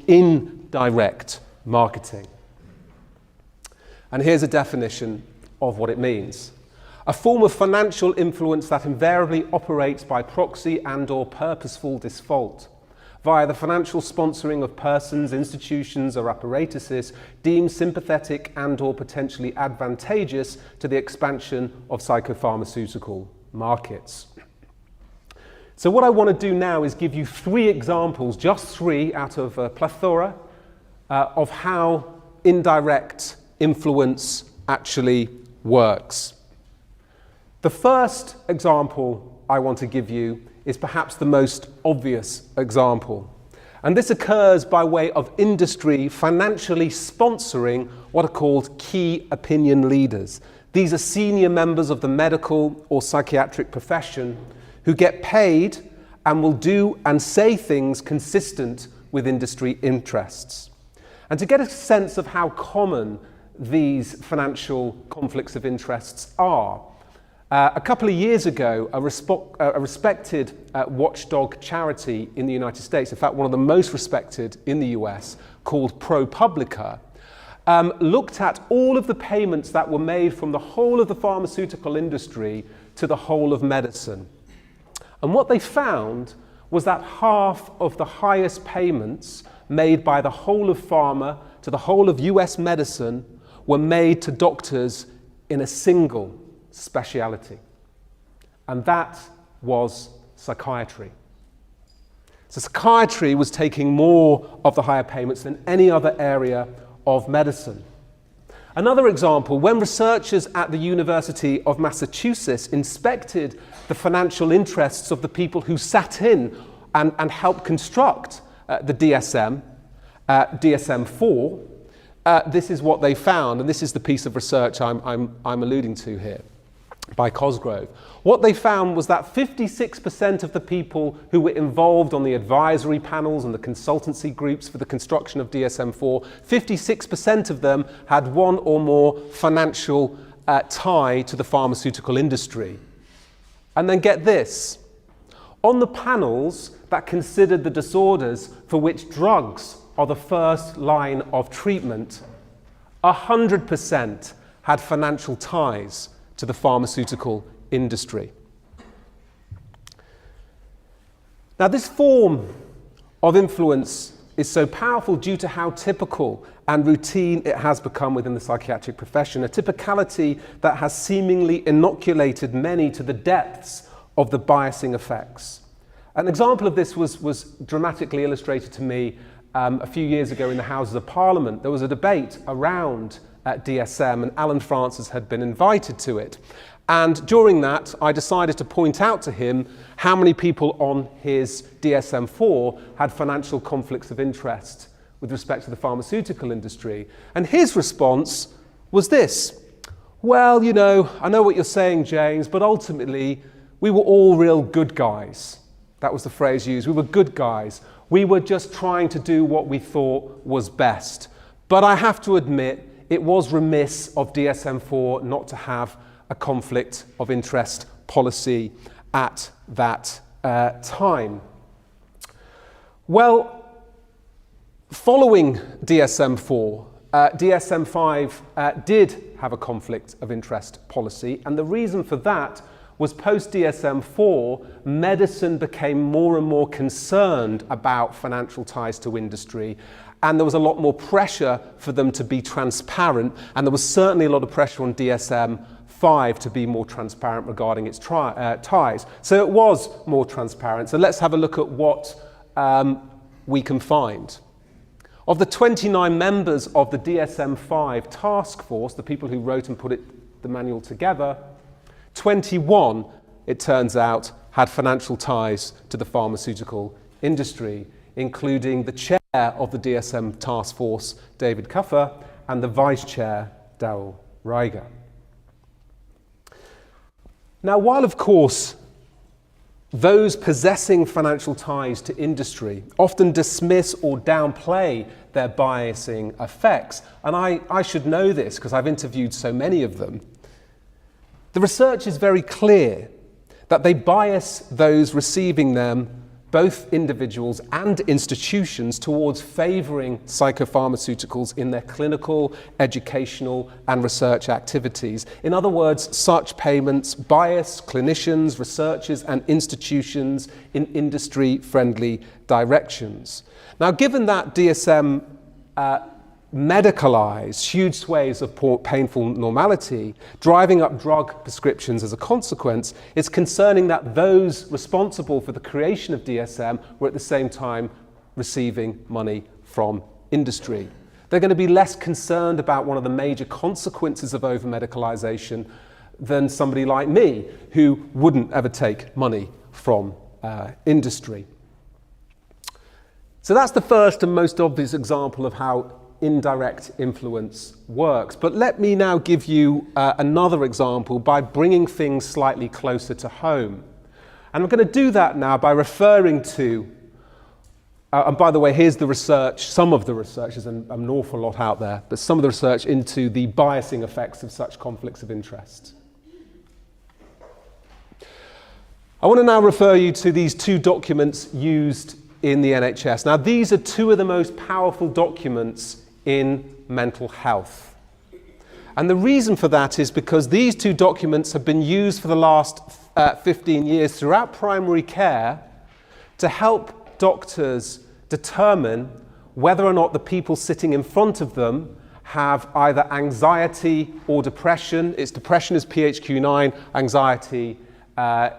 indirect marketing. And here's a definition of what it means. A form of financial influence that invariably operates by proxy and/or purposeful default, via the financial sponsoring of persons, institutions, or apparatuses deemed sympathetic and/or potentially advantageous to the expansion of psychopharmaceutical markets. So what I want to do now is give you 3 examples, just 3 out of a plethora, of how indirect influence actually works. The first example I want to give you is perhaps the most obvious example. And this occurs by way of industry financially sponsoring what are called key opinion leaders. These are senior members of the medical or psychiatric profession who get paid and will do and say things consistent with industry interests. And to get a sense of how common these financial conflicts of interests are, a couple of years ago, a respected watchdog charity in the United States, in fact one of the most respected in the US, called ProPublica, looked at all of the payments that were made from the whole of the pharmaceutical industry to the whole of medicine. And what they found was that half of the highest payments made by the whole of pharma to the whole of US medicine were made to doctors in a single speciality. And that was psychiatry. So psychiatry was taking more of the higher payments than any other area of medicine. Another example, when researchers at the University of Massachusetts inspected the financial interests of the people who sat in and helped construct the DSM-4, this is what they found, and this is the piece of research I'm alluding to here, by Cosgrove. What they found was that 56% of the people who were involved on the advisory panels and the consultancy groups for the construction of DSM-4, 56% of them had one or more financial tie to the pharmaceutical industry. And then get this, on the panels that considered the disorders for which drugs are the first line of treatment, 100% had financial ties to the pharmaceutical industry. Now, this form of influence is so powerful due to how typical and routine it has become within the psychiatric profession, a typicality that has seemingly inoculated many to the depths of the biasing effects. An example of this was dramatically illustrated to me a few years ago in the Houses of Parliament. There was a debate around DSM, and Alan Francis had been invited to it. And during that, I decided to point out to him how many people on his DSM-4 had financial conflicts of interest with respect to the pharmaceutical industry. And his response was this: well, you know, I know what you're saying, James, but ultimately, we were all real good guys. That was the phrase used. We were good guys. We were just trying to do what we thought was best. But I have to admit, it was remiss of DSM-4 not to have a conflict of interest policy at that time. Well, following DSM-4, DSM-5 did have a conflict of interest policy, and the reason for that was post-DSM-4, medicine became more and more concerned about financial ties to industry, and there was a lot more pressure for them to be transparent, and there was certainly a lot of pressure on DSM-5 to be more transparent regarding its ties. So it was more transparent. So let's have a look at what we can find. Of the 29 members of the DSM-5 task force, the people who wrote and put the manual together, 21, it turns out, had financial ties to the pharmaceutical industry, including the chair of the DSM task force, David Cuffer, and the vice chair, Darryl Reiger. Now, while of course those possessing financial ties to industry often dismiss or downplay their biasing effects, and I should know this because I've interviewed so many of them, the research is very clear that they bias those receiving them both individuals and institutions towards favouring psychopharmaceuticals in their clinical, educational and research activities. In other words, such payments bias clinicians, researchers and institutions in industry-friendly directions. Now, given that DSM medicalised huge swathes of painful normality, driving up drug prescriptions as a consequence, it's concerning that those responsible for the creation of DSM were at the same time receiving money from industry. They're going to be less concerned about one of the major consequences of over-medicalisation than somebody like me, who wouldn't ever take money from industry. So that's the first and most obvious example of how indirect influence works. But let me now give you another example by bringing things slightly closer to home. And I'm going to do that now by referring to, and by the way, here's the research, some of the research, there's an awful lot out there, but some of the research into the biasing effects of such conflicts of interest. I want to now refer you to these two documents used in the NHS. Now, these are two of the most powerful documents in mental health. And the reason for that is because these two documents have been used for the last 15 years throughout primary care to help doctors determine whether or not the people sitting in front of them have either anxiety or depression. It's depression is PHQ-9, anxiety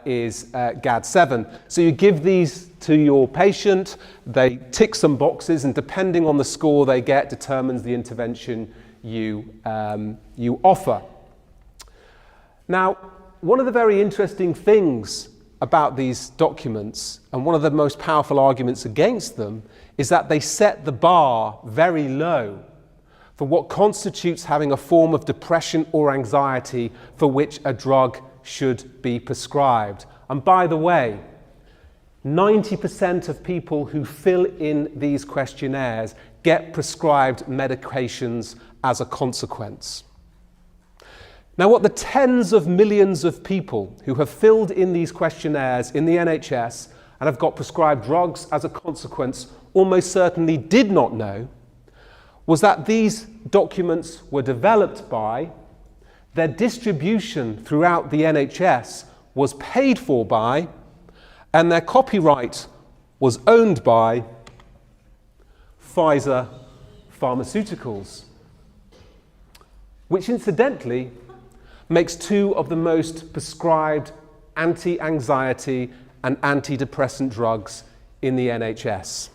is GAD-7. So you give these to your patient, they tick some boxes, and depending on the score they get determines the intervention you offer. Now, one of the very interesting things about these documents, and one of the most powerful arguments against them, is that they set the bar very low for what constitutes having a form of depression or anxiety for which a drug should be prescribed. And by the way, 90% of people who fill in these questionnaires get prescribed medications as a consequence. Now, what the tens of millions of people who have filled in these questionnaires in the NHS and have got prescribed drugs as a consequence almost certainly did not know was that these documents were developed by, their distribution throughout the NHS was paid for by, and their copyright was owned by Pfizer Pharmaceuticals, which incidentally makes two of the most prescribed anti-anxiety and antidepressant drugs in the NHS.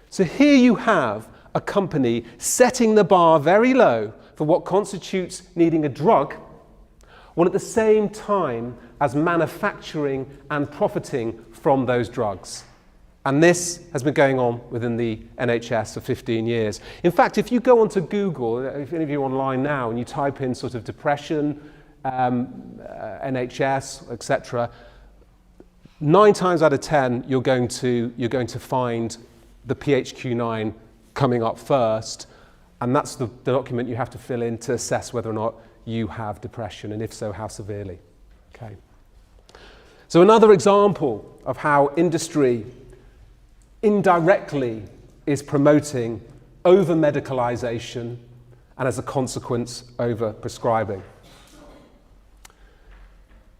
So here you have a company setting the bar very low for what constitutes needing a drug, while at the same time as manufacturing and profiting from those drugs. And this has been going on within the NHS for 15 years. In fact, if you go onto Google, if any of you are online now, and you type in sort of depression, NHS, etc., 9 times out of 10 you're going to find the PHQ-9 coming up first, and that's the document you have to fill in to assess whether or not you have depression, and if so, how severely. Okay. So another example of how industry indirectly is promoting over-medicalisation and, as a consequence, over-prescribing.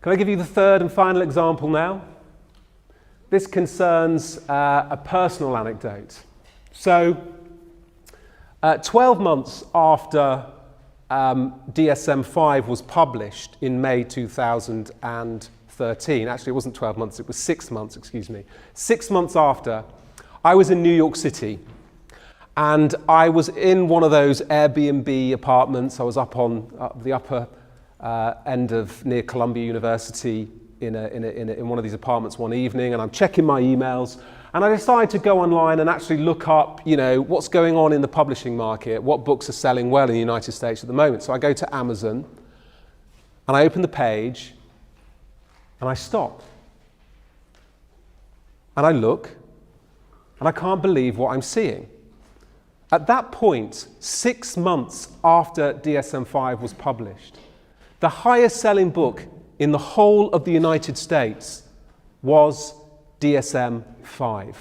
Can I give you the third and final example now? This concerns a personal anecdote. So, 12 months after DSM-5 was published in May 2013, actually it wasn't 12 months, it was 6 months, excuse me. 6 months after, I was in New York City, and I was in one of those Airbnb apartments. I was up on the upper end of near Columbia University in one of these apartments one evening, and I'm checking my emails, and I decided to go online and actually look up, what's going on in the publishing market, what books are selling well in the United States at the moment. So I go to Amazon, and I open the page, and I stop, and I look, and I can't believe what I'm seeing. At that point, 6 months after DSM-5 was published, the highest selling book in the whole of the United States was DSM-5.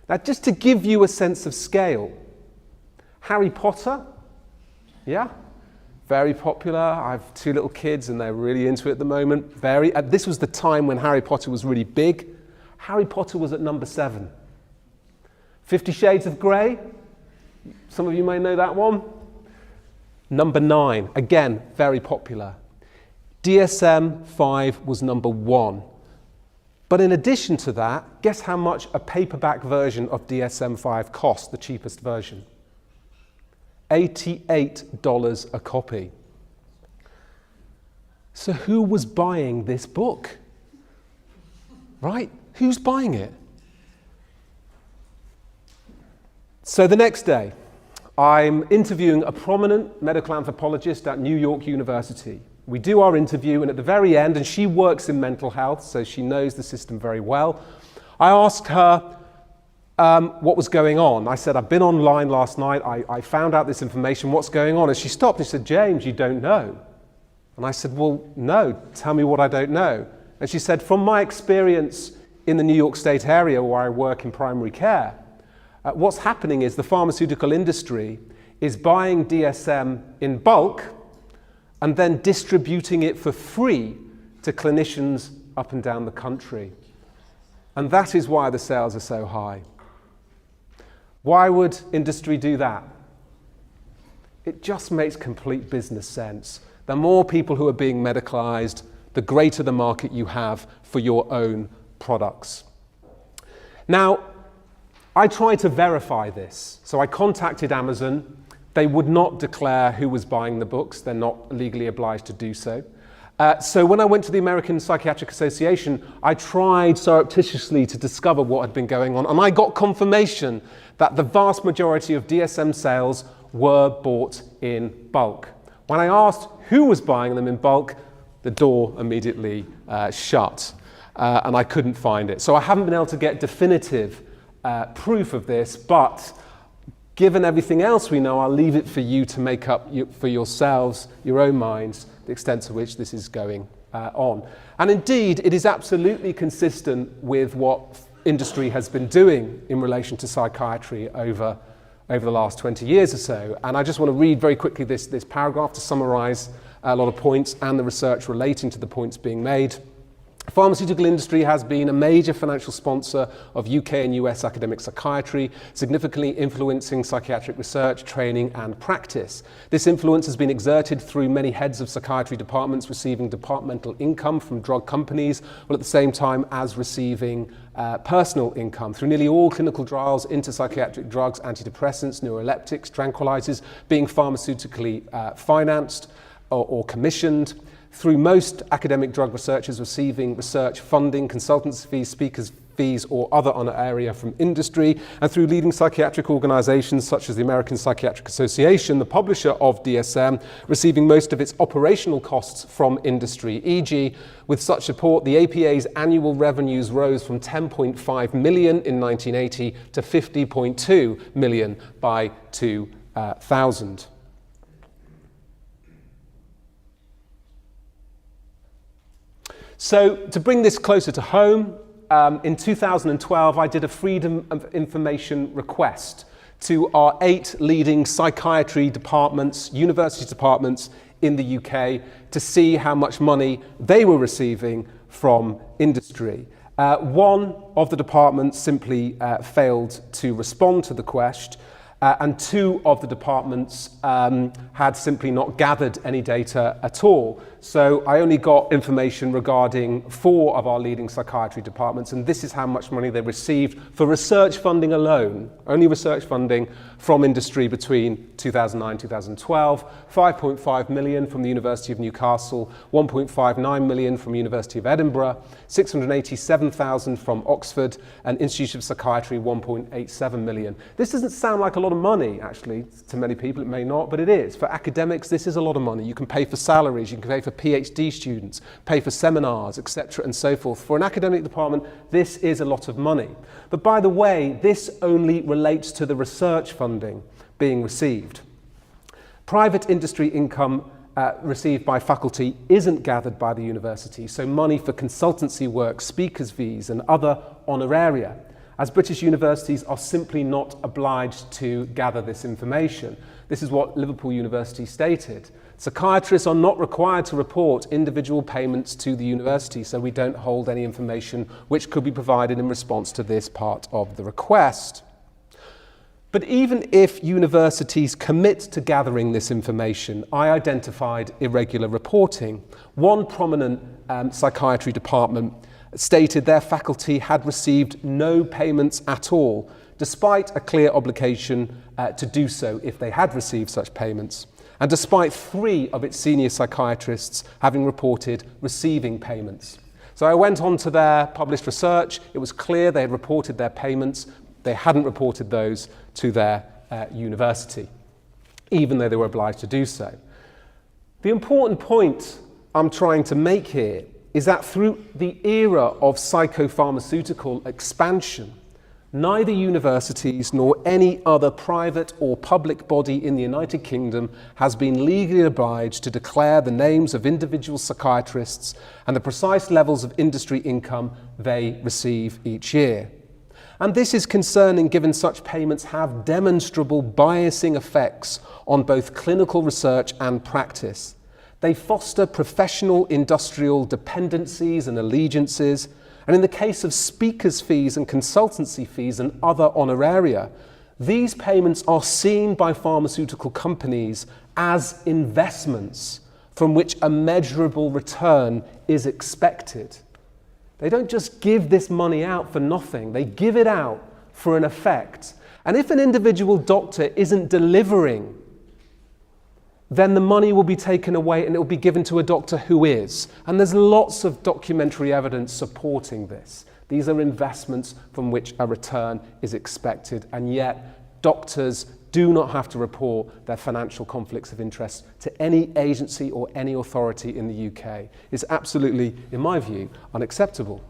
Now, just to give you a sense of scale, Harry Potter, yeah, very popular. I have 2 little kids and they're really into it at the moment. This was the time when Harry Potter was really big. Harry Potter was at number 7. 50 Shades of Grey, some of you may know that one. Number 9, again, very popular. DSM-5 was number 1. But in addition to that, guess how much a paperback version of DSM-5 cost, the cheapest version? $88 a copy. So who was buying this book? Right? Who's buying it? So the next day, I'm interviewing a prominent medical anthropologist at New York University. We do our interview, and at the very end, and she works in mental health, so she knows the system very well, I asked her what was going on. I said, I've been online last night, I found out this information, what's going on? And she stopped and she said, James, you don't know. And I said, well, no, tell me what I don't know. And she said, from my experience in the New York State area where I work in primary care, what's happening is the pharmaceutical industry is buying DSM in bulk and then distributing it for free to clinicians up and down the country. And that is why the sales are so high. Why would industry do that? It just makes complete business sense. The more people who are being medicalized, the greater the market you have for your own products. Now, I tried to verify this. So I contacted Amazon. They would not declare who was buying the books. They're not legally obliged to do so. So when I went to the American Psychiatric Association, I tried surreptitiously to discover what had been going on, and I got confirmation that the vast majority of DSM sales were bought in bulk. When I asked who was buying them in bulk, the door immediately shut, and I couldn't find it. So I haven't been able to get definitive proof of this, but given everything else we know, I'll leave it for you to make up for yourselves, your own minds, the extent to which this is going on. And indeed, it is absolutely consistent with what industry has been doing in relation to psychiatry over the last 20 years or so. And I just want to read very quickly this paragraph to summarize a lot of points and the research relating to the points being made. The pharmaceutical industry has been a major financial sponsor of UK and US academic psychiatry, significantly influencing psychiatric research, training, and practice. This influence has been exerted through many heads of psychiatry departments receiving departmental income from drug companies, while at the same time as receiving personal income through nearly all clinical trials into psychiatric drugs, antidepressants, neuroleptics, tranquilizers, being pharmaceutically financed or commissioned, through most academic drug researchers receiving research funding, consultancy fees, speakers fees, or other honor area from industry, and through leading psychiatric organizations such as the American Psychiatric Association, the publisher of DSM, receiving most of its operational costs from industry. E.g., with such support, the APA's annual revenues rose from 10.5 million in 1980 to 50.2 million by 2000. So to bring this closer to home, in 2012 I did a Freedom of Information request to our 8 leading psychiatry departments, university departments in the UK, to see how much money they were receiving from industry. One of the departments simply failed to respond to the request, and 2 of the departments had simply not gathered any data at all. So I only got information regarding 4 of our leading psychiatry departments, and this is how much money they received for research funding alone, only research funding from industry between 2009 and 2012, 5.5 million from the University of Newcastle, 1.59 million from University of Edinburgh, 687,000 from Oxford, and Institute of Psychiatry, 1.87 million. This doesn't sound like a lot of money, actually, to many people. It may not, but it is. For academics, this is a lot of money. You can pay for salaries, you can pay for PhD students, pay for seminars, etc., and so forth. For an academic department, this is a lot of money. But by the way, this only relates to the research funding being received. Private industry income received by faculty isn't gathered by the university, so money for consultancy work, speakers' fees and other honoraria, as British universities are simply not obliged to gather this information. This is what Liverpool University stated. Psychiatrists are not required to report individual payments to the university, so we don't hold any information which could be provided in response to this part of the request. But even if universities commit to gathering this information, I identified irregular reporting. One prominent psychiatry department stated their faculty had received no payments at all, despite a clear obligation to do so if they had received such payments, and despite 3 of its senior psychiatrists having reported receiving payments. So I went on to their published research. It was clear they had reported their payments. They hadn't reported those to their university, even though they were obliged to do so. The important point I'm trying to make here is that through the era of psychopharmaceutical expansion, neither universities nor any other private or public body in the United Kingdom has been legally obliged to declare the names of individual psychiatrists and the precise levels of industry income they receive each year. And this is concerning given such payments have demonstrable biasing effects on both clinical research and practice. They foster professional industrial dependencies and allegiances, and in the case of speakers' fees and consultancy fees and other honoraria, these payments are seen by pharmaceutical companies as investments from which a measurable return is expected. They don't just give this money out for nothing, they give it out for an effect. And if an individual doctor isn't delivering, then the money will be taken away and it will be given to a doctor who is. And there's lots of documentary evidence supporting this. These are investments from which a return is expected, and yet doctors do not have to report their financial conflicts of interest to any agency or any authority in the UK. It's absolutely, in my view, unacceptable.